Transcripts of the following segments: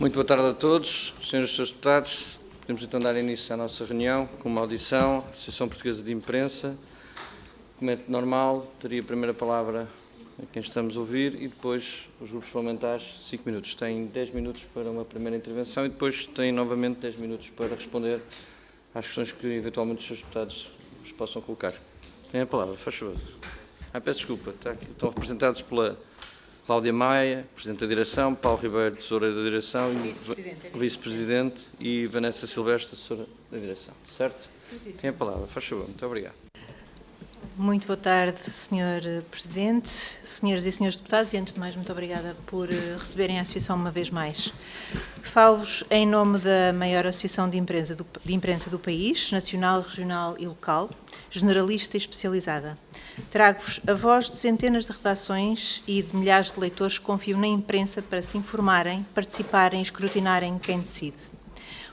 Muito boa tarde a todos, senhores e senhores deputados. Podemos então dar início à nossa reunião com uma audição, Associação Portuguesa de Imprensa. Documento normal, teria a primeira palavra a quem estamos a ouvir e depois os grupos parlamentares 5 minutos. Têm 10 minutos para uma primeira intervenção e depois têm novamente 10 minutos para responder às questões que eventualmente os senhores deputados vos possam colocar. Tem a palavra, faz favor. Peço desculpa, está aqui, estão representados pela Cláudia Maia, Presidente da Direção, Paulo Ribeiro, Tesoureiro da Direção, Vice-Presidente e Vanessa Silvestre, Tesoura da Direção. Certo? Certíssimo. Tem a palavra, faz favor. Muito obrigado. Muito boa tarde, Sr. Presidente, senhoras e senhores deputados, e antes de mais, muito obrigada por receberem a Associação uma vez mais. Falo-vos em nome da maior Associação de Imprensa do país, nacional, regional e local, generalista e especializada. Trago-vos a voz de centenas de redações e de milhares de leitores que confiam na imprensa para se informarem, participarem e escrutinarem quem decide.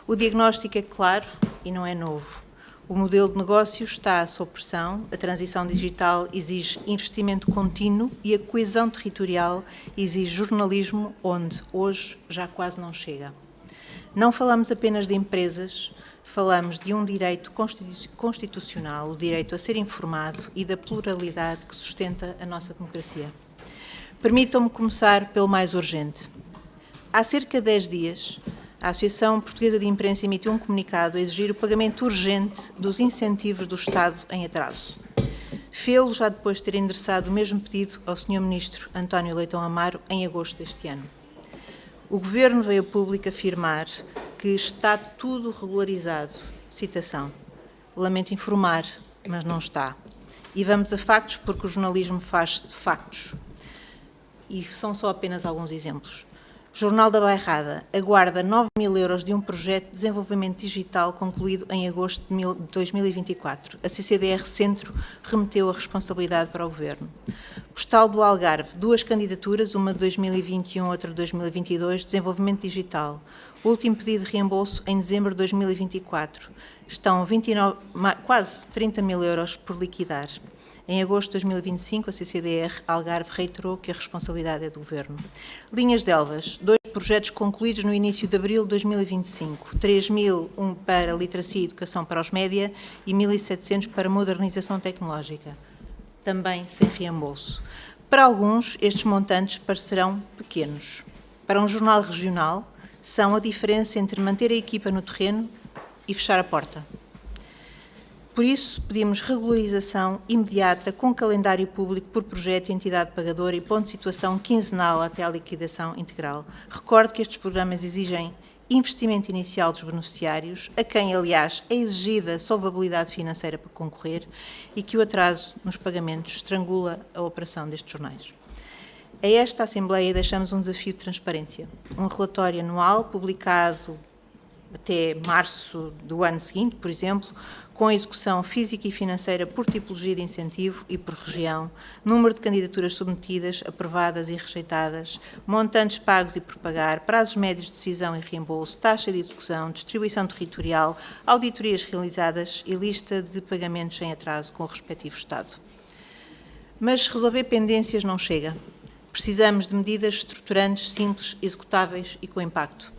O diagnóstico é claro e não é novo. O modelo de negócio está sob pressão, a transição digital exige investimento contínuo e a coesão territorial exige jornalismo onde hoje já quase não chega. Não falamos apenas de empresas, falamos de um direito constitucional, o direito a ser informado e da pluralidade que sustenta a nossa democracia. Permitam-me começar pelo mais urgente. Há cerca de 10 dias, a Associação Portuguesa de Imprensa emitiu um comunicado a exigir o pagamento urgente dos incentivos do Estado em atraso. Fê-lo já depois de ter endereçado o mesmo pedido ao Sr. Ministro António Leitão Amaro em agosto deste ano. O Governo veio a público afirmar que está tudo regularizado. Citação. Lamento informar, mas não está. E vamos a factos porque o jornalismo faz-se de factos. E são só apenas alguns exemplos. Jornal da Bairrada aguarda 9.000 euros de um projeto de desenvolvimento digital concluído em agosto de 2024. A CCDR Centro remeteu a responsabilidade para o Governo. Postal do Algarve, 2 candidaturas, uma de 2021, outra de 2022, desenvolvimento digital. Último pedido de reembolso em dezembro de 2024. Estão quase 30.000 euros por liquidar. Em agosto de 2025, a CCDR Algarve reiterou que a responsabilidade é do Governo. Linhas de Elvas, 2 projetos concluídos no início de abril de 2025. 3.000, um para literacia e educação para os média e 1.700 para modernização tecnológica. Também sem reembolso. Para alguns, estes montantes parecerão pequenos. Para um jornal regional, são a diferença entre manter a equipa no terreno e fechar a porta. Por isso, pedimos regularização imediata com calendário público por projeto e entidade pagadora e ponto de situação quinzenal até à liquidação integral. Recordo que estes programas exigem investimento inicial dos beneficiários, a quem, aliás, é exigida solvabilidade financeira para concorrer e que o atraso nos pagamentos estrangula a operação destes jornais. A esta Assembleia deixamos um desafio de transparência. Um relatório anual publicado até março do ano seguinte, por exemplo, com a execução física e financeira por tipologia de incentivo e por região, número de candidaturas submetidas, aprovadas e rejeitadas, montantes pagos e por pagar, prazos médios de decisão e reembolso, taxa de execução, distribuição territorial, auditorias realizadas e lista de pagamentos em atraso com o respectivo Estado. Mas resolver pendências não chega. Precisamos de medidas estruturantes, simples, executáveis e com impacto.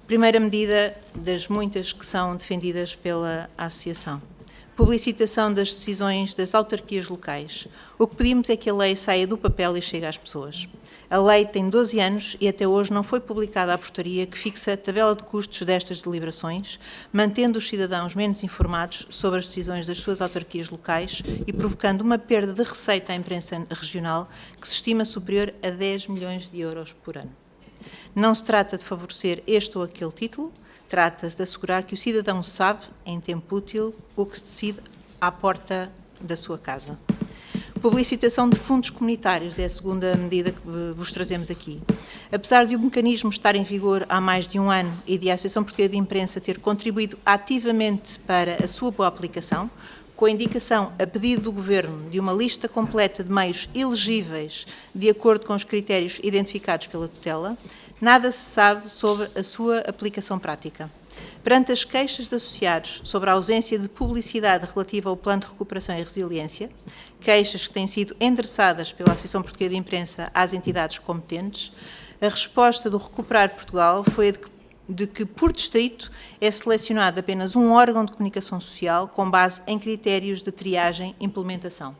Primeira medida das muitas que são defendidas pela Associação. Publicitação das decisões das autarquias locais. O que pedimos é que a lei saia do papel e chegue às pessoas. A lei tem 12 anos e até hoje não foi publicada a portaria que fixa a tabela de custos destas deliberações, mantendo os cidadãos menos informados sobre as decisões das suas autarquias locais e provocando uma perda de receita à imprensa regional que se estima superior a 10 milhões de euros por ano. Não se trata de favorecer este ou aquele título, trata-se de assegurar que o cidadão sabe, em tempo útil, o que se decide à porta da sua casa. Publicitação de fundos comunitários é a segunda medida que vos trazemos aqui. Apesar de o mecanismo estar em vigor há mais de um ano e de a Associação Portuguesa de Imprensa ter contribuído ativamente para a sua boa aplicação, com a indicação, a pedido do Governo, de uma lista completa de meios elegíveis de acordo com os critérios identificados pela tutela, nada se sabe sobre a sua aplicação prática. Perante as queixas de associados sobre a ausência de publicidade relativa ao Plano de Recuperação e Resiliência, queixas que têm sido endereçadas pela Associação Portuguesa de Imprensa às entidades competentes, A resposta do Recuperar Portugal foi a de que, por distrito, é selecionado apenas um órgão de comunicação social com base em critérios de triagem e implementação.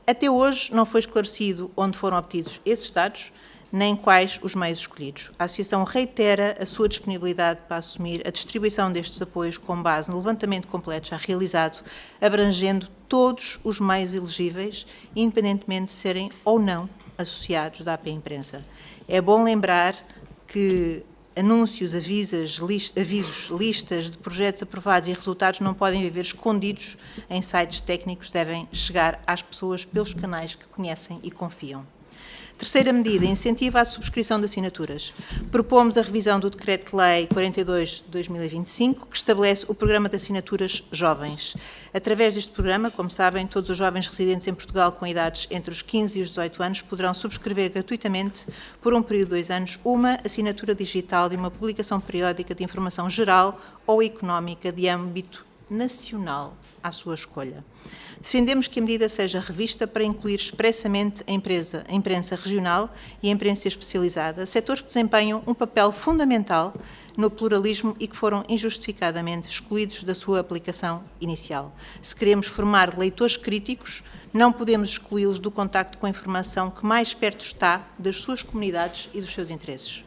Até hoje não foi esclarecido onde foram obtidos esses dados, nem quais os meios escolhidos. A Associação reitera a sua disponibilidade para assumir a distribuição destes apoios com base no levantamento completo já realizado, abrangendo todos os meios elegíveis, independentemente de serem ou não associados da AP Imprensa. É bom lembrar que anúncios, avisos, listas de projetos aprovados e resultados não podem viver escondidos em sites técnicos, devem chegar às pessoas pelos canais que conhecem e confiam. Terceira medida, incentiva a subscrição de assinaturas. Propomos a revisão do Decreto-Lei 42 de 2025, que estabelece o Programa de Assinaturas Jovens. Através deste programa, como sabem, todos os jovens residentes em Portugal com idades entre os 15 e os 18 anos poderão subscrever gratuitamente, por um período de 2 anos, uma assinatura digital de uma publicação periódica de informação geral ou económica de âmbito nacional, à sua escolha. Defendemos que a medida seja revista para incluir expressamente a imprensa regional e a imprensa especializada, setores que desempenham um papel fundamental no pluralismo e que foram injustificadamente excluídos da sua aplicação inicial. Se queremos formar leitores críticos, não podemos excluí-los do contacto com a informação que mais perto está das suas comunidades e dos seus interesses.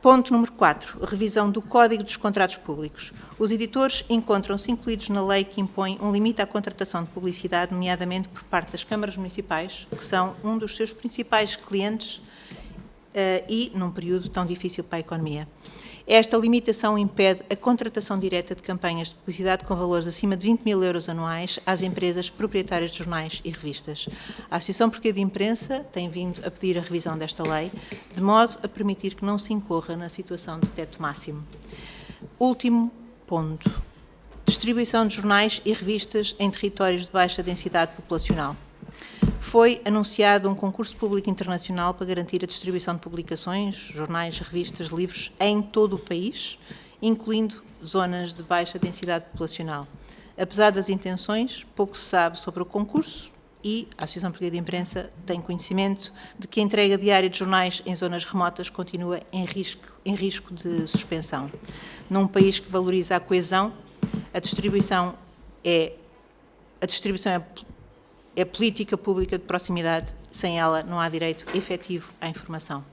Ponto número 4, revisão do Código dos Contratos Públicos. Os editores encontram-se incluídos na lei que impõe um limite à contratação de publicidade, nomeadamente por parte das câmaras municipais, que são um dos seus principais clientes e num período tão difícil para a economia. Esta limitação impede a contratação direta de campanhas de publicidade com valores acima de 20 mil euros anuais às empresas proprietárias de jornais e revistas. A Associação Portuguesa de Imprensa tem vindo a pedir a revisão desta lei, de modo a permitir que não se incorra na situação de teto máximo. Último ponto. Distribuição de jornais e revistas em territórios de baixa densidade populacional. Foi anunciado um concurso público internacional para garantir a distribuição de publicações, jornais, revistas, livros em todo o país, incluindo zonas de baixa densidade populacional. Apesar das intenções, pouco se sabe sobre o concurso e a Associação Portuguesa de Imprensa tem conhecimento de que a entrega diária de jornais em zonas remotas continua em risco de suspensão. Num país que valoriza a coesão, a distribuição é política pública de proximidade, sem ela não há direito efetivo à informação.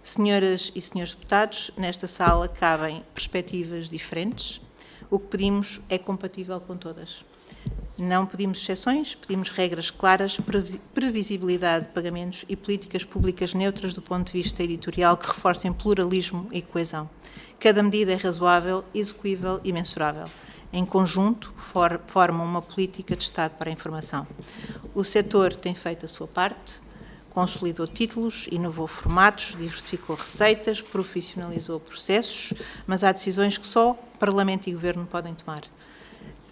Senhoras e senhores deputados, nesta sala cabem perspectivas diferentes. O que pedimos é compatível com todas. Não pedimos exceções, pedimos regras claras, previsibilidade de pagamentos e políticas públicas neutras do ponto de vista editorial que reforcem pluralismo e coesão. Cada medida é razoável, execuível e mensurável. Em conjunto, formam uma política de Estado para a informação. O setor tem feito a sua parte, consolidou títulos, inovou formatos, diversificou receitas, profissionalizou processos, mas há decisões que só Parlamento e Governo podem tomar.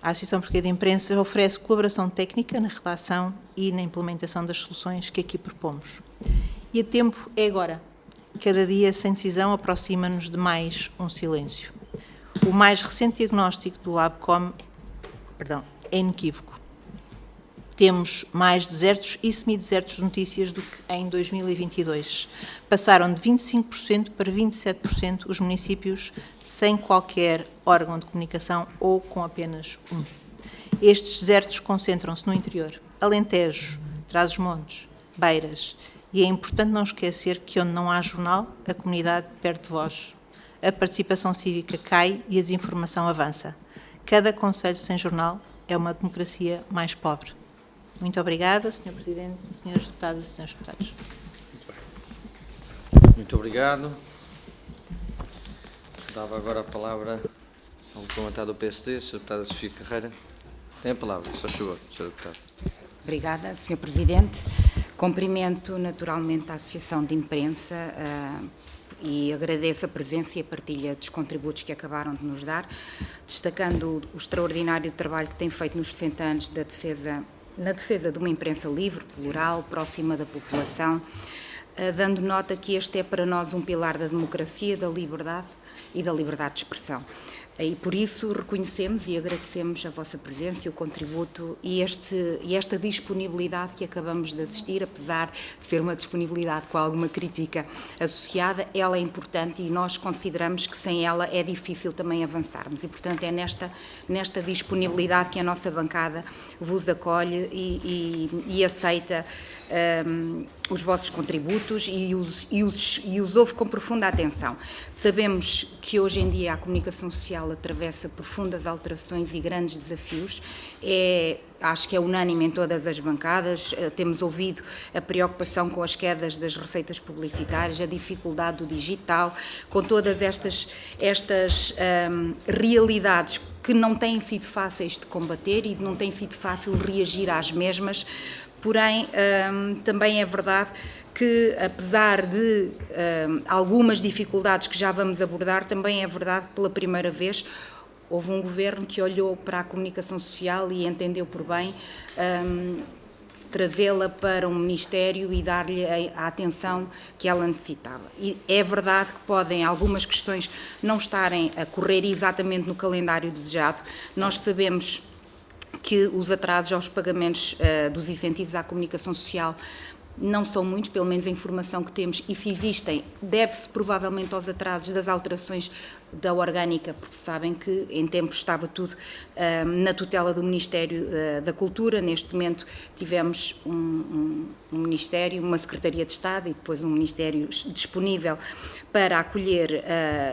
A Associação Portuguesa de Imprensa oferece colaboração técnica na redação e na implementação das soluções que aqui propomos. E o tempo é agora. Cada dia sem decisão aproxima-nos de mais um silêncio. O mais recente diagnóstico do Labcom é inequívoco. Temos mais desertos e semidesertos de notícias do que em 2022. Passaram de 25% para 27% os municípios sem qualquer órgão de comunicação ou com apenas um. Estes desertos concentram-se no interior, Alentejo, Trás-os-Montes, Beiras, e é importante não esquecer que onde não há jornal, a comunidade perde voz. A participação cívica cai e a desinformação avança. Cada concelho sem jornal é uma democracia mais pobre. Muito obrigada, Sr. Presidente, Sras. Deputadas e Srs. Deputados. Muito obrigado. Dava agora a palavra ao parlamentar do PSD, Sra. Deputada Sofia Carreira. Tem a palavra, só favor, Sra. Deputada. Obrigada, Sr. Presidente. Cumprimento naturalmente a Associação de Imprensa e agradeço a presença e a partilha dos contributos que acabaram de nos dar, destacando o extraordinário trabalho que tem feito nos 60 anos na defesa de uma imprensa livre, plural, próxima da população, dando nota que este é para nós um pilar da democracia, da liberdade e da liberdade de expressão. E por isso reconhecemos e agradecemos a vossa presença, o contributo e esta disponibilidade que acabamos de assistir, apesar de ser uma disponibilidade com alguma crítica associada, ela é importante e nós consideramos que sem ela é difícil também avançarmos. E, portanto, é nesta disponibilidade que a nossa bancada vos acolhe e aceita os vossos contributos e os ouve com profunda atenção. Sabemos que hoje em dia a comunicação social atravessa profundas alterações e grandes desafios. Acho que é unânime em todas as bancadas. Temos ouvido a preocupação com as quedas das receitas publicitárias, a dificuldade do digital, com todas estas realidades que não têm sido fáceis de combater e não tem sido fácil reagir às mesmas. Porém, também é verdade que, apesar de algumas dificuldades que já vamos abordar, também é verdade que, pela primeira vez, houve um governo que olhou para a comunicação social e entendeu por bem trazê-la para um Ministério e dar-lhe a atenção que ela necessitava. E é verdade que podem algumas questões não estarem a correr exatamente no calendário desejado. Nós sabemos que os atrasos aos pagamentos dos incentivos à comunicação social não são muitos, pelo menos a informação que temos, e se existem, deve-se provavelmente aos atrasos das alterações da orgânica, porque sabem que em tempos estava tudo na tutela do Ministério da Cultura. Neste momento tivemos um Ministério, uma Secretaria de Estado e depois um Ministério disponível para acolher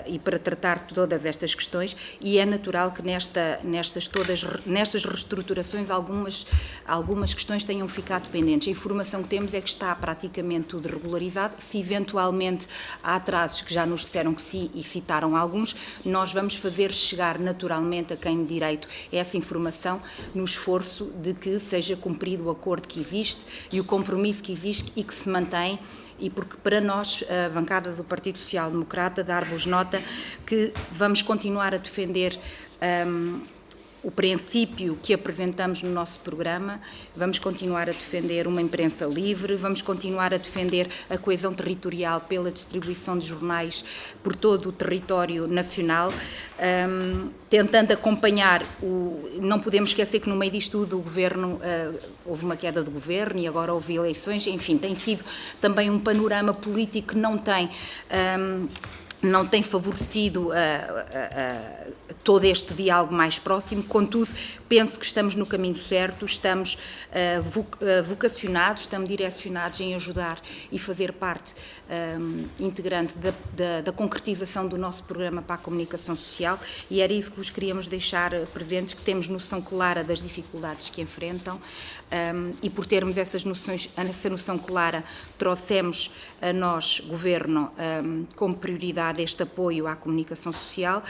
e para tratar todas estas questões, e é natural que nestas reestruturações algumas questões tenham ficado pendentes. A informação que temos é que está praticamente tudo regularizado. Se eventualmente há atrasos, que já nos disseram que sim e citaram alguns, nós vamos fazer chegar naturalmente a quem de direito essa informação, no esforço de que seja cumprido o acordo que existe e o compromisso que existe e que se mantém. E porque para nós, a bancada do Partido Social Democrata, dar-vos nota que vamos continuar a defender o princípio que apresentamos no nosso programa, vamos continuar a defender uma imprensa livre, vamos continuar a defender a coesão territorial pela distribuição de jornais por todo o território nacional, tentando acompanhar não podemos esquecer que no meio disto tudo o governo, houve uma queda de governo e agora houve eleições, enfim, tem sido também um panorama político que não tem favorecido todo este diálogo mais próximo. Contudo, penso que estamos no caminho certo, estamos vocacionados, estamos direcionados em ajudar e fazer parte integrante da concretização do nosso programa para a comunicação social, e era isso que vos queríamos deixar presentes, que temos noção clara das dificuldades que enfrentam, e por termos essa noção clara, trouxemos a nós, Governo, como prioridade este apoio à comunicação social,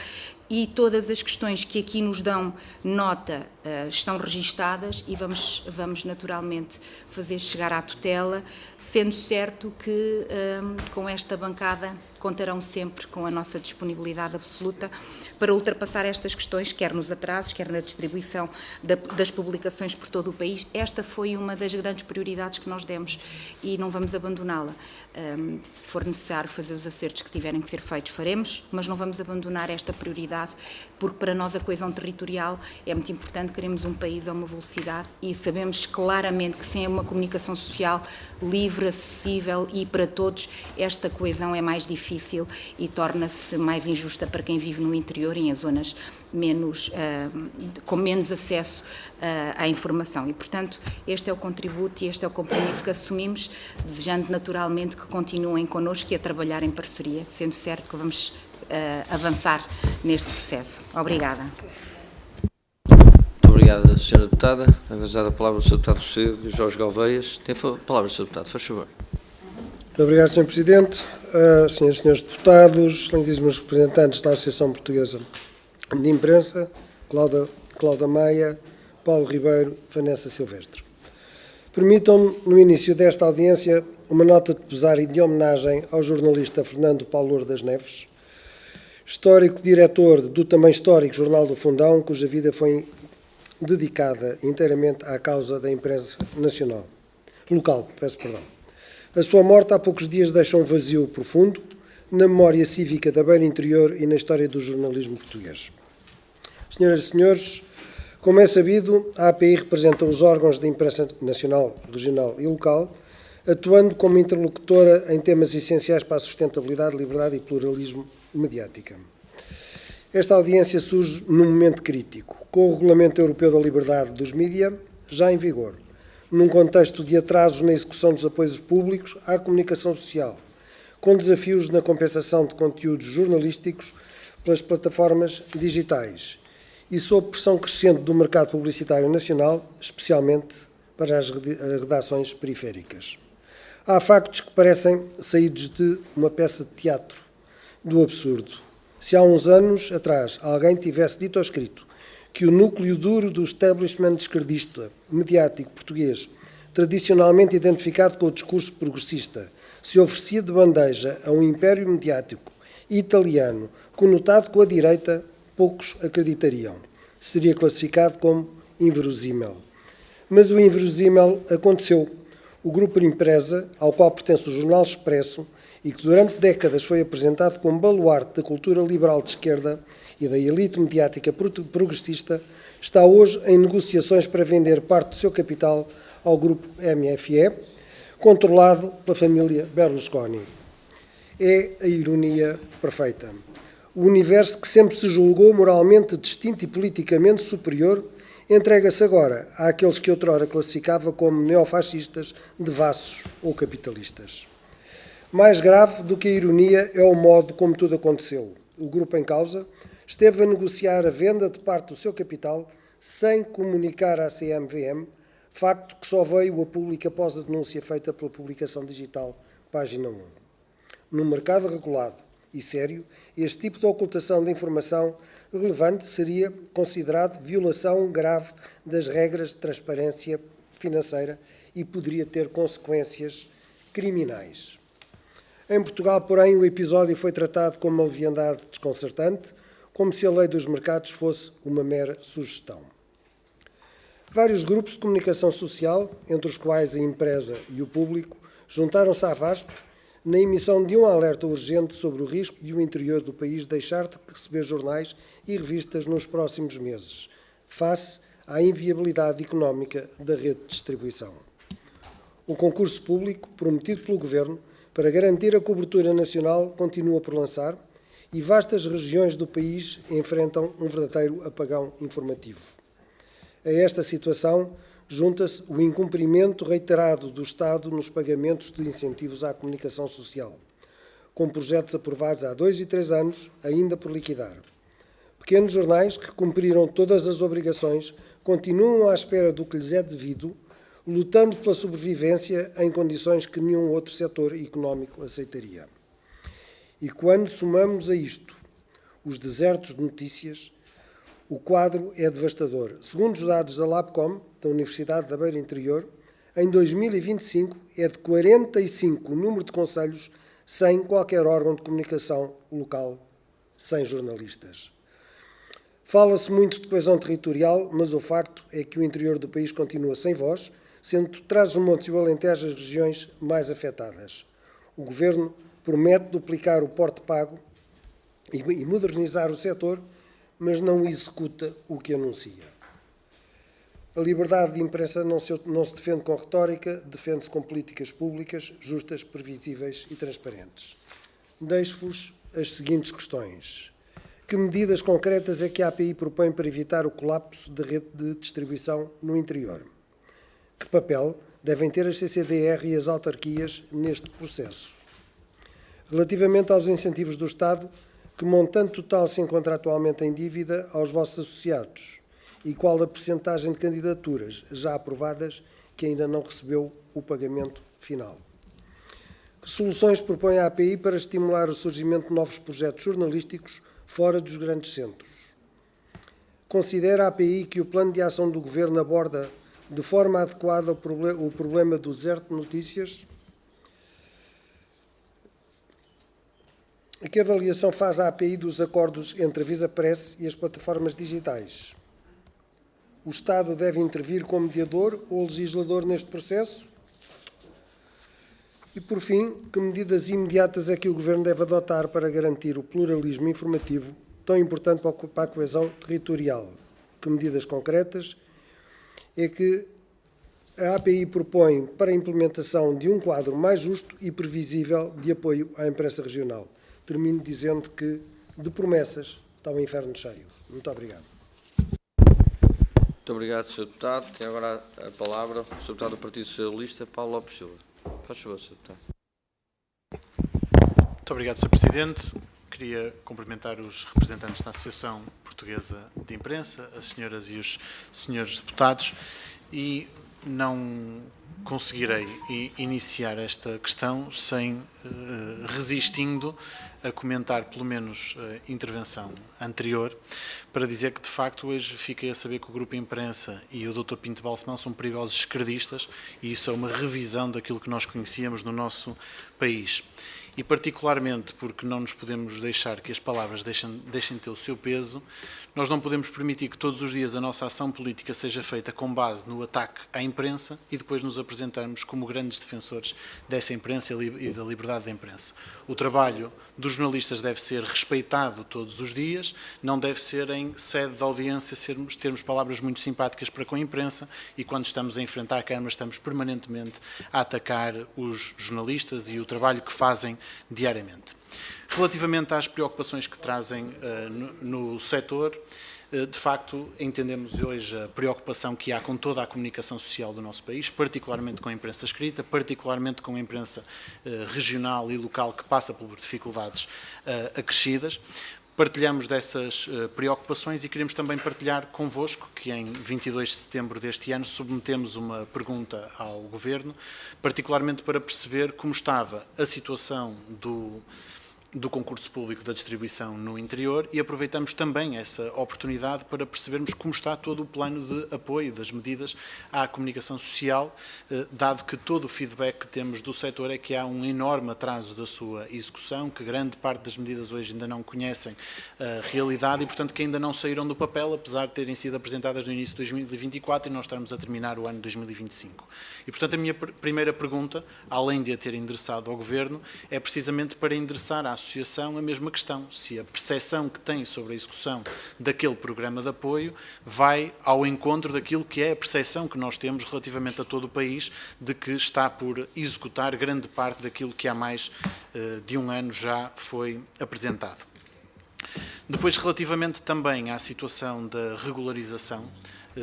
e todas as questões que aqui nos dão nota estão registadas e vamos naturalmente fazer chegar à tutela, sendo certo que com esta bancada contarão sempre com a nossa disponibilidade absoluta para ultrapassar estas questões, quer nos atrasos, quer na distribuição das publicações por todo o país. Esta foi uma das grandes prioridades que nós demos e não vamos abandoná-la. Se for necessário fazer os acertos que tiverem que ser feitos, faremos, mas não vamos abandonar esta prioridade, porque para nós a coesão territorial é muito importante. Queremos um país a uma velocidade e sabemos claramente que sem uma comunicação social livre, acessível e para todos, esta coesão é mais difícil e torna-se mais injusta para quem vive no interior e em zonas com menos acesso à informação. E, portanto, este é o contributo e este é o compromisso que assumimos, desejando naturalmente que continuem connosco e a trabalhar em parceria, sendo certo que vamos avançar neste processo. Obrigada. Muito obrigada, Sra. Deputada. Vai avançar a palavra o Sr. Deputado Jorge Galveias. Tem a palavra, Sr. Deputado, faz favor. Muito obrigado, Sr. Presidente. Senhoras e senhores deputados, excelentíssimos representantes da Associação Portuguesa de Imprensa, Cláudia Maia, Paulo Ribeiro, Vanessa Silvestre. Permitam-me, no início desta audiência, uma nota de pesar e de homenagem ao jornalista Fernando Paulo Louro das Neves, histórico diretor do também histórico Jornal do Fundão, cuja vida foi dedicada inteiramente à causa da imprensa local. A sua morte há poucos dias deixa um vazio profundo na memória cívica da Beira Interior e na história do jornalismo português. Senhoras e senhores, como é sabido, a API representa os órgãos de imprensa nacional, regional e local, atuando como interlocutora em temas essenciais para a sustentabilidade, liberdade e pluralismo mediática. Esta audiência surge num momento crítico, com o Regulamento Europeu da Liberdade dos Mídia já em vigor, num contexto de atrasos na execução dos apoios públicos à comunicação social, com desafios na compensação de conteúdos jornalísticos pelas plataformas digitais e sob pressão crescente do mercado publicitário nacional, especialmente para as redações periféricas. Há factos que parecem saídos de uma peça de teatro do absurdo. Se há uns anos atrás alguém tivesse dito ou escrito que o núcleo duro do establishment esquerdista mediático português, tradicionalmente identificado com o discurso progressista, se oferecia de bandeja a um império mediático italiano conotado com a direita, poucos acreditariam. Seria classificado como inverosímil. Mas o inverosímil aconteceu. O grupo Empresa, ao qual pertence o Jornal Expresso, e que durante décadas foi apresentado como baluarte da cultura liberal de esquerda e da elite mediática progressista, está hoje em negociações para vender parte do seu capital ao grupo MFE, controlado pela família Berlusconi. É a ironia perfeita. O universo que sempre se julgou moralmente distinto e politicamente superior entrega-se agora àqueles que outrora classificava como neofascistas, devassos ou capitalistas. Mais grave do que a ironia é o modo como tudo aconteceu. O grupo em causa esteve a negociar a venda de parte do seu capital sem comunicar à CMVM, facto que só veio a público após a denúncia feita pela publicação digital, página 1. Num mercado regulado e sério, este tipo de ocultação de informação relevante seria considerado violação grave das regras de transparência financeira e poderia ter consequências criminais. Em Portugal, porém, o episódio foi tratado como uma leviandade desconcertante, como se a lei dos mercados fosse uma mera sugestão. Vários grupos de comunicação social, entre os quais a empresa e o público, juntaram-se à VASP na emissão de um alerta urgente sobre o risco de o interior do país deixar de receber jornais e revistas nos próximos meses, face à inviabilidade económica da rede de distribuição. O concurso público, prometido pelo Governo, para garantir a cobertura nacional, continua por lançar e vastas regiões do país enfrentam um verdadeiro apagão informativo. A esta situação junta-se o incumprimento reiterado do Estado nos pagamentos de incentivos à comunicação social, com projetos aprovados há 2 e 3 anos, ainda por liquidar. Pequenos jornais que cumpriram todas as obrigações continuam à espera do que lhes é devido, lutando pela sobrevivência em condições que nenhum outro setor económico aceitaria. E quando somamos a isto os desertos de notícias, o quadro é devastador. Segundo os dados da LabCom, da Universidade da Beira Interior, em 2025 é de 45 o número de concelhos sem qualquer órgão de comunicação local, sem jornalistas. Fala-se muito de coesão territorial, mas o facto é que o interior do país continua sem voz, sendo Trás-os-Montes e o Alentejo as regiões mais afetadas. O Governo promete duplicar o porte pago e modernizar o setor, mas não executa o que anuncia. A liberdade de imprensa não se defende com retórica, defende-se com políticas públicas justas, previsíveis e transparentes. Deixo-vos as seguintes questões. Que medidas concretas é que a API propõe para evitar o colapso da rede de distribuição no interior? Que papel devem ter as CCDR e as autarquias neste processo? Relativamente aos incentivos do Estado, que montante total se encontra atualmente em dívida aos vossos associados? E qual a percentagem de candidaturas já aprovadas que ainda não recebeu o pagamento final? Que soluções propõe a API para estimular o surgimento de novos projetos jornalísticos fora dos grandes centros? Considera a API que o plano de ação do Governo aborda de forma adequada o problema do deserto de notícias? Que avaliação faz a API dos acordos entre a Visapress e as plataformas digitais? O Estado deve intervir como mediador ou legislador neste processo? E, por fim, que medidas imediatas é que o Governo deve adotar para garantir o pluralismo informativo tão importante para a coesão territorial. Que medidas concretas é que a API propõe para a implementação de um quadro mais justo e previsível de apoio à imprensa regional? Termino dizendo que, de promessas, está o inferno cheio. Muito obrigado. Muito obrigado, Sr. Deputado. Tem agora a palavra o Sr. Deputado do Partido Socialista, Paulo Lopes Silva. Faz favor, Sr. Deputado. Muito obrigado, Sr. Presidente. Queria cumprimentar os representantes da Associação Portuguesa de Imprensa, as senhoras e os senhores deputados, e não conseguirei iniciar esta questão sem resistindo a comentar pelo menos a intervenção anterior, para dizer que de facto hoje fiquei a saber que o Grupo Imprensa e o Dr. Pinto Balsemão são perigosos esquerdistas, e isso é uma revisão daquilo que nós conhecíamos no nosso país. E particularmente porque não nos podemos deixar que as palavras deixem de ter o seu peso, nós não podemos permitir que todos os dias a nossa ação política seja feita com base no ataque à imprensa e depois nos apresentarmos como grandes defensores dessa imprensa e da liberdade da imprensa. O trabalho dos jornalistas deve ser respeitado todos os dias, não deve ser em sede de audiência termos palavras muito simpáticas para com a imprensa, e quando estamos a enfrentar a Câmara estamos permanentemente a atacar os jornalistas e o trabalho que fazem diariamente. Relativamente às preocupações que trazem no setor, de facto, entendemos hoje a preocupação que há com toda a comunicação social do nosso país, particularmente com a imprensa escrita, particularmente com a imprensa regional e local que passa por dificuldades acrescidas. Partilhamos dessas preocupações e queremos também partilhar convosco que em 22 de setembro deste ano submetemos uma pergunta ao Governo, particularmente para perceber como estava a situação do concurso público da distribuição no interior, e aproveitamos também essa oportunidade para percebermos como está todo o plano de apoio das medidas à comunicação social, dado que todo o feedback que temos do setor é que há um enorme atraso da sua execução, que grande parte das medidas hoje ainda não conhecem a realidade e, portanto, que ainda não saíram do papel, apesar de terem sido apresentadas no início de 2024 e nós estamos a terminar o ano de 2025. E, portanto, a minha primeira pergunta, além de a ter endereçado ao Governo, é precisamente para endereçar à Associação a mesma questão, se a percepção que tem sobre a execução daquele programa de apoio vai ao encontro daquilo que é a percepção que nós temos relativamente a todo o país, de que está por executar grande parte daquilo que há mais de um ano já foi apresentado. Depois, relativamente também à situação da regularização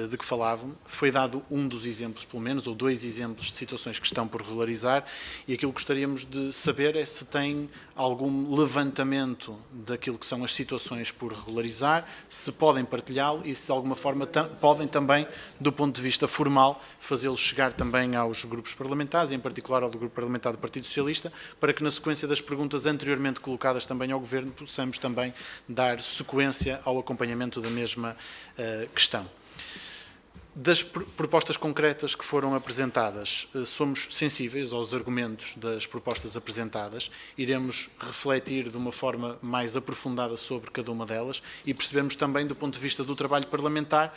de que falavam, foi dado um dos exemplos, pelo menos, ou dois exemplos de situações que estão por regularizar, e aquilo que gostaríamos de saber é se tem algum levantamento daquilo que são as situações por regularizar, se podem partilhá-lo e se de alguma forma podem também, do ponto de vista formal, fazê-lo chegar também aos grupos parlamentares, em particular ao do Grupo Parlamentar do Partido Socialista, para que na sequência das perguntas anteriormente colocadas também ao Governo possamos também dar sequência ao acompanhamento da mesma questão. Das propostas concretas que foram apresentadas, somos sensíveis aos argumentos das propostas apresentadas, iremos refletir de uma forma mais aprofundada sobre cada uma delas e percebemos também, do ponto de vista do trabalho parlamentar,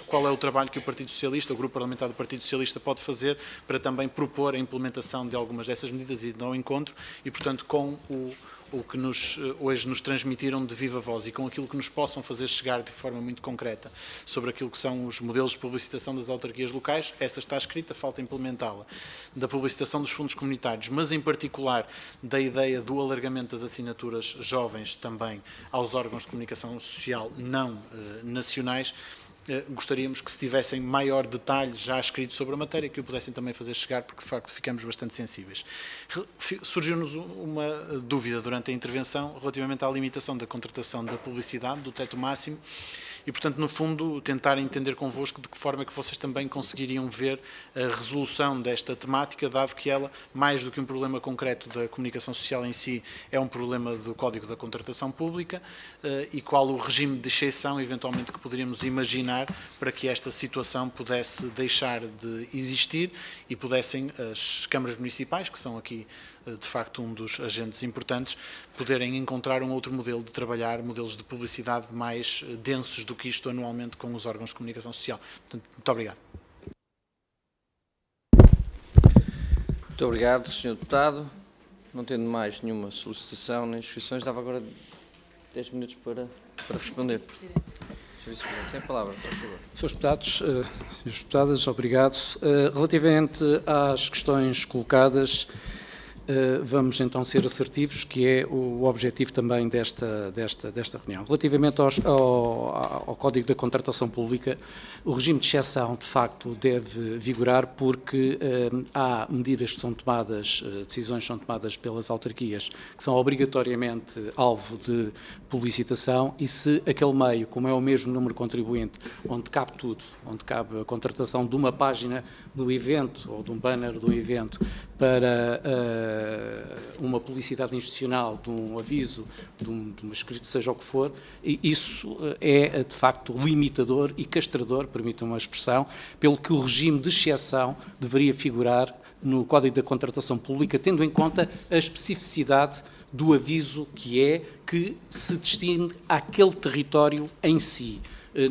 qual é o trabalho que o Partido Socialista, o Grupo Parlamentar do Partido Socialista pode fazer para também propor a implementação de algumas dessas medidas e ao encontro, e portanto com o que hoje nos transmitiram de viva voz e com aquilo que nos possam fazer chegar de forma muito concreta sobre aquilo que são os modelos de publicitação das autarquias locais, essa está escrita, falta implementá-la. Da publicitação dos fundos comunitários, mas em particular da ideia do alargamento das assinaturas jovens também aos órgãos de comunicação social não nacionais, gostaríamos que se tivessem maior detalhe já escrito sobre a matéria, que o pudessem também fazer chegar, porque de facto ficamos bastante sensíveis. Surgiu-nos uma dúvida durante a intervenção relativamente à limitação da contratação da publicidade, do teto máximo, e, portanto, no fundo, tentar entender convosco de que forma é que vocês também conseguiriam ver a resolução desta temática, dado que ela, mais do que um problema concreto da comunicação social em si, é um problema do Código da Contratação Pública, e qual o regime de exceção, eventualmente, que poderíamos imaginar para que esta situação pudesse deixar de existir e pudessem as câmaras municipais, que são aqui, de facto, um dos agentes importantes, poderem encontrar um outro modelo de trabalhar, modelos de publicidade mais densos do que isto anualmente com os órgãos de comunicação social. Portanto, muito obrigado. Muito obrigado, Sr. Deputado. Não tendo mais nenhuma solicitação nem inscrições, dava agora 10 minutos para responder. Sr. Vice-Presidente, tem a palavra, por favor. Senhores deputados, senhores deputadas, obrigado. Relativamente às questões colocadas, vamos então ser assertivos, que é o objetivo também desta reunião. Relativamente ao Código da Contratação Pública, o regime de exceção, de facto, deve vigorar porque há medidas que são tomadas, decisões que são tomadas pelas autarquias, que são obrigatoriamente alvo de publicitação, e se aquele meio, como é o mesmo número contribuinte, onde cabe tudo, onde cabe a contratação de uma página do evento ou de um banner do evento para uma publicidade institucional, de um aviso, de uma escrita, seja o que for, e isso é, de facto, limitador e castrador, permitam uma expressão, pelo que o regime de exceção deveria figurar no Código da Contratação Pública, tendo em conta a especificidade do aviso que se destine àquele território em si.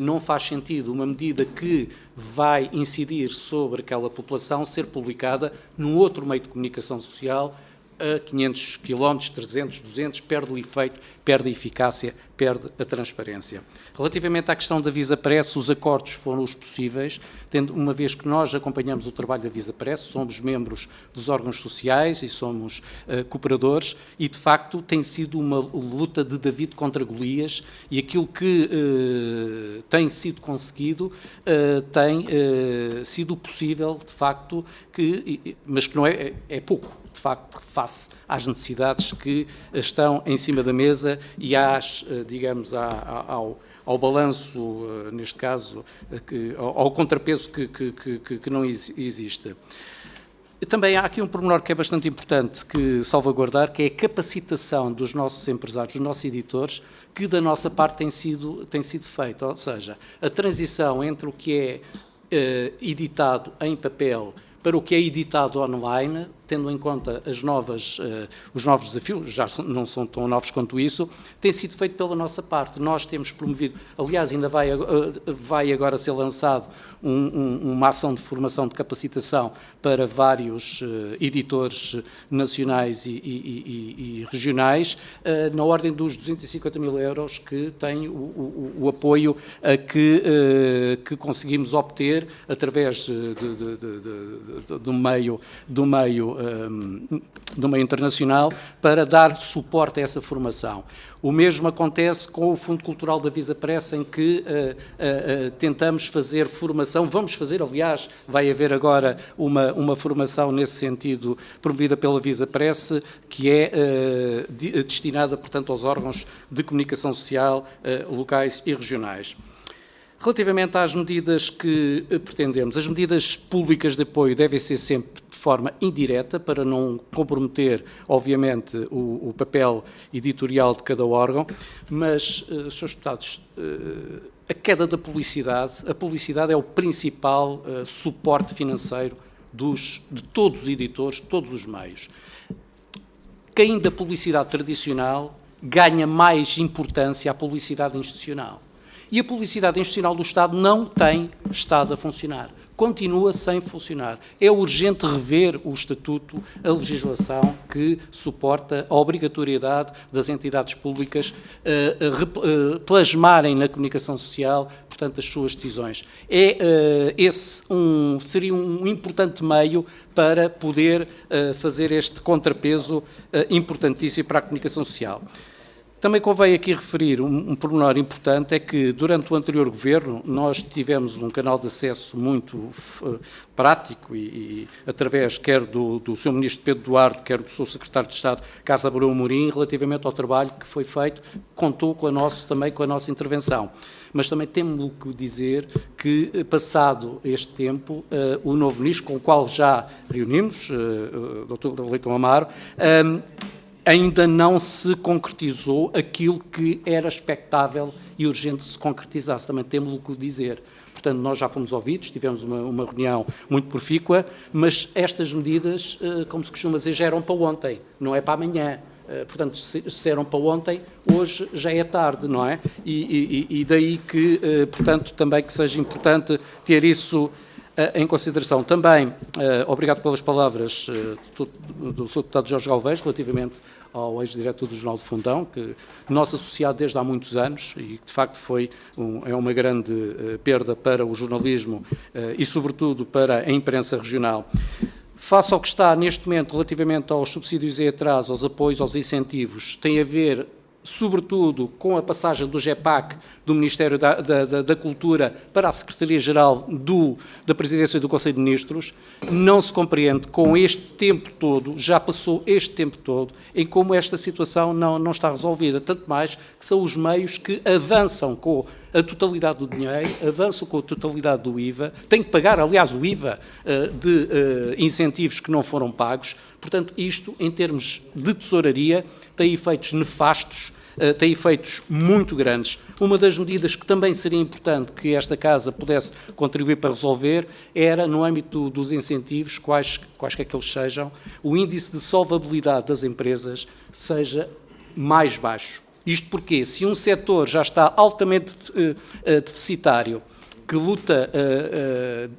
Não faz sentido uma medida que vai incidir sobre aquela população ser publicada num outro meio de comunicação social a 500 km, 300, 200, perde o efeito, perde a eficácia, perde a transparência. Relativamente à questão da Visapress, os acordos foram os possíveis, uma vez que nós acompanhamos o trabalho da Visapress, somos membros dos órgãos sociais e somos cooperadores, e de facto tem sido uma luta de David contra Golias, e aquilo que tem sido conseguido tem sido possível, de facto, mas que não é pouco, de facto, face às necessidades que estão em cima da mesa e às, digamos, ao balanço, neste caso, ao contrapeso que não existe. Também há aqui um pormenor que é bastante importante que salvaguardar, que é a capacitação dos nossos empresários, dos nossos editores, que da nossa parte tem sido feita, ou seja, a transição entre o que é editado em papel para o que é editado online, tendo em conta os novos desafios, já não são tão novos quanto isso, tem sido feito pela nossa parte. Nós temos promovido, aliás, ainda vai agora ser lançado uma ação de formação, de capacitação para vários editores nacionais e regionais, na ordem dos 250 mil euros, que tem o apoio a que conseguimos obter através do meio internacional para dar suporte a essa formação. O mesmo acontece com o Fundo Cultural da Visapress, em que tentamos fazer formação, vamos fazer, aliás, vai haver agora uma formação nesse sentido promovida pela Visapress, que é destinada, portanto, aos órgãos de comunicação social locais e regionais. Relativamente às medidas que pretendemos, as medidas públicas de apoio devem ser sempre de forma indireta, para não comprometer, obviamente, o papel editorial de cada órgão, mas, Srs. Deputados, a queda da publicidade, a publicidade é o principal suporte financeiro de todos os editores, de todos os meios. Caindo a publicidade tradicional, ganha mais importância a publicidade institucional. E a publicidade institucional do Estado não tem estado a funcionar. Continua sem funcionar. É urgente rever o Estatuto, a legislação que suporta a obrigatoriedade das entidades públicas plasmarem na comunicação social, portanto, as suas decisões. Seria um importante meio para poder fazer este contrapeso importantíssimo para a comunicação social. Também convém aqui referir um pormenor importante, é que durante o anterior governo nós tivemos um canal de acesso muito prático e através quer do Sr. Ministro Pedro Duarte, quer do Sr. Secretário de Estado Carlos Abreu Amorim, relativamente ao trabalho que foi feito, contou também com a nossa intervenção. Mas também temos que dizer que, passado este tempo, o novo Ministro, com o qual já reunimos, o Dr. Leitão Amaro, ainda não se concretizou aquilo que era expectável e urgente que se concretizasse. Também temos o que dizer. Portanto, nós já fomos ouvidos, tivemos uma reunião muito profícua, mas estas medidas, como se costuma dizer, já eram para ontem, não é para amanhã. Portanto, se eram para ontem, hoje já é tarde, não é? E daí que, portanto, também que seja importante ter isso em consideração. Também, obrigado pelas palavras do Sr. Deputado Jorge Galvez, relativamente ao ex-diretor do Jornal do Fundão, que nosso associado desde há muitos anos e que de facto é uma grande perda para o jornalismo e sobretudo para a imprensa regional. Face ao que está neste momento relativamente aos subsídios em atraso, aos apoios, aos incentivos, tem a ver sobretudo com a passagem do GEPAC, do Ministério da Cultura, para a Secretaria-Geral da Presidência do Conselho de Ministros, não se compreende com este tempo todo, já passou este tempo todo, em como esta situação não está resolvida, tanto mais que são os meios que avançam com a totalidade do dinheiro, avançam com a totalidade do IVA, têm que pagar, aliás, o IVA de incentivos que não foram pagos. Portanto, isto, em termos de tesouraria, tem efeitos nefastos, tem efeitos muito grandes. Uma das medidas que também seria importante que esta Casa pudesse contribuir para resolver era, no âmbito dos incentivos, quaisquer que eles sejam, o índice de solvabilidade das empresas seja mais baixo. Isto porque, se um setor já está altamente deficitário, que luta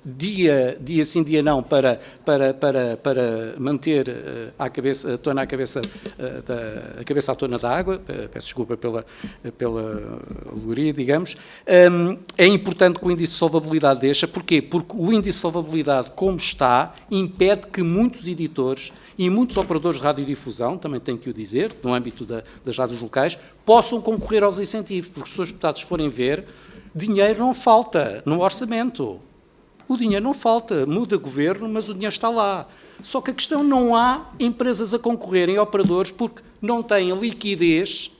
dia sim, dia não, para manter a cabeça à tona da água, peço desculpa pela alegoria, digamos, é importante que o índice de solvabilidade deixe. Porquê? Porque o índice de solvabilidade, como está, impede que muitos editores e muitos operadores de radiodifusão, também tenho que o dizer, no âmbito das rádios locais, possam concorrer aos incentivos, porque se os seus deputados forem ver, dinheiro não falta no orçamento. O dinheiro não falta, muda governo, mas o dinheiro está lá. Só que a questão, não há empresas a concorrerem, operadores, porque não têm liquidez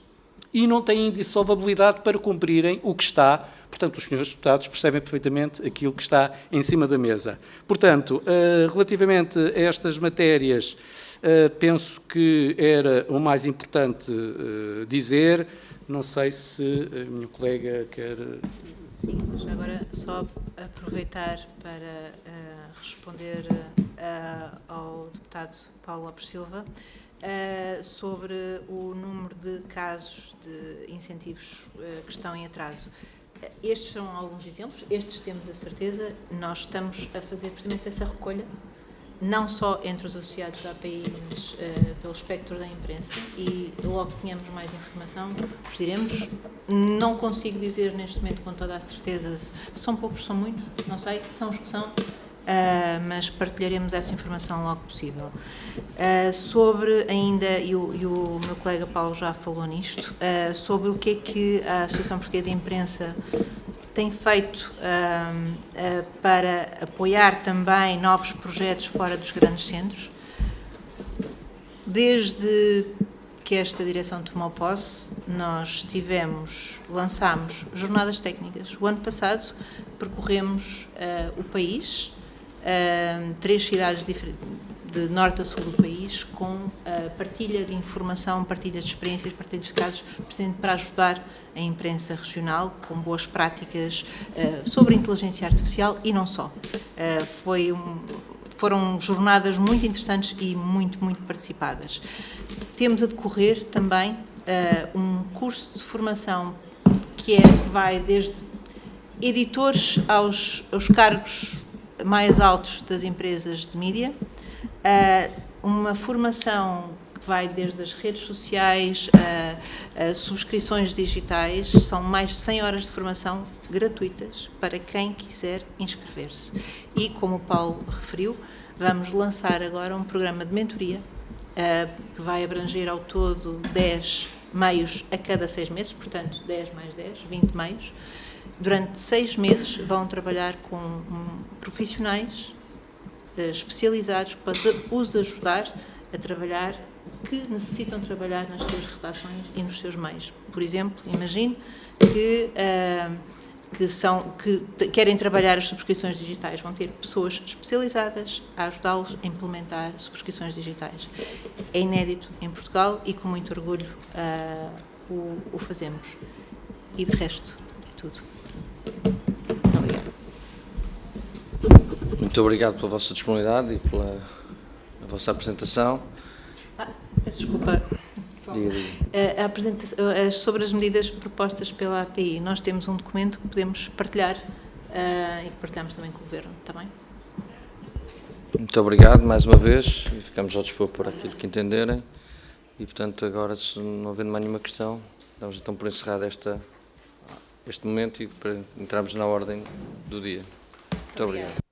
e não têm índice de solvabilidade para cumprirem o que está. Portanto, os senhores deputados percebem perfeitamente aquilo que está em cima da mesa. Portanto, relativamente a estas matérias, penso que era o mais importante dizer. Não sei se a minha colega quer... Sim, mas agora só aproveitar para responder ao deputado Paulo Lopes Silva sobre o número de casos de incentivos que estão em atraso. Estes são alguns exemplos, estes temos a certeza, nós estamos a fazer precisamente essa recolha, não só entre os associados da API, mas pelo espectro da imprensa, e logo que tenhamos mais informação, vos diremos. Não consigo dizer neste momento com toda a certeza se são poucos, são muitos, não sei, são os que são, mas partilharemos essa informação logo possível. Sobre ainda, e o meu colega Paulo já falou nisto, sobre o que é que a Associação Portuguesa de Imprensa tem feito para apoiar também novos projetos fora dos grandes centros. Desde que esta direção tomou posse, nós lançámos jornadas técnicas. O ano passado percorremos o país, 3 cidades de norte a sul do país, com partilha de informação, partilha de experiências, partilha de casos, precisamente para ajudar a imprensa regional, com boas práticas sobre inteligência artificial e não só. Foram jornadas muito interessantes e muito participadas. Temos a decorrer também um curso de formação que vai desde editores aos cargos mais altos das empresas de mídia, uma formação que vai desde as redes sociais a subscrições digitais. São mais de 100 horas de formação gratuitas para quem quiser inscrever-se. E, como o Paulo referiu, vamos lançar agora um programa de mentoria que vai abranger ao todo 10 meios a cada 6 meses, portanto 10 mais 10, 20 meios. Durante 6 meses vão trabalhar com profissionais especializados para os ajudar a trabalhar, que necessitam trabalhar nas suas redações e nos seus meios. Por exemplo, imagine que querem trabalhar as subscrições digitais, vão ter pessoas especializadas a ajudá-los a implementar subscrições digitais. É inédito em Portugal e com muito orgulho o fazemos. E de resto, é tudo. Muito obrigada. Muito obrigado pela vossa disponibilidade e pela vossa apresentação. Peço desculpa. A apresentação, sobre as medidas propostas pela API, nós temos um documento que podemos partilhar e que partilhamos também com o Governo, está bem? Muito obrigado mais uma vez e ficamos ao dispor por aquilo que entenderem. E, portanto, agora, se não havendo mais nenhuma questão, damos então por encerrado este momento e para entrarmos na ordem do dia. Muito obrigado.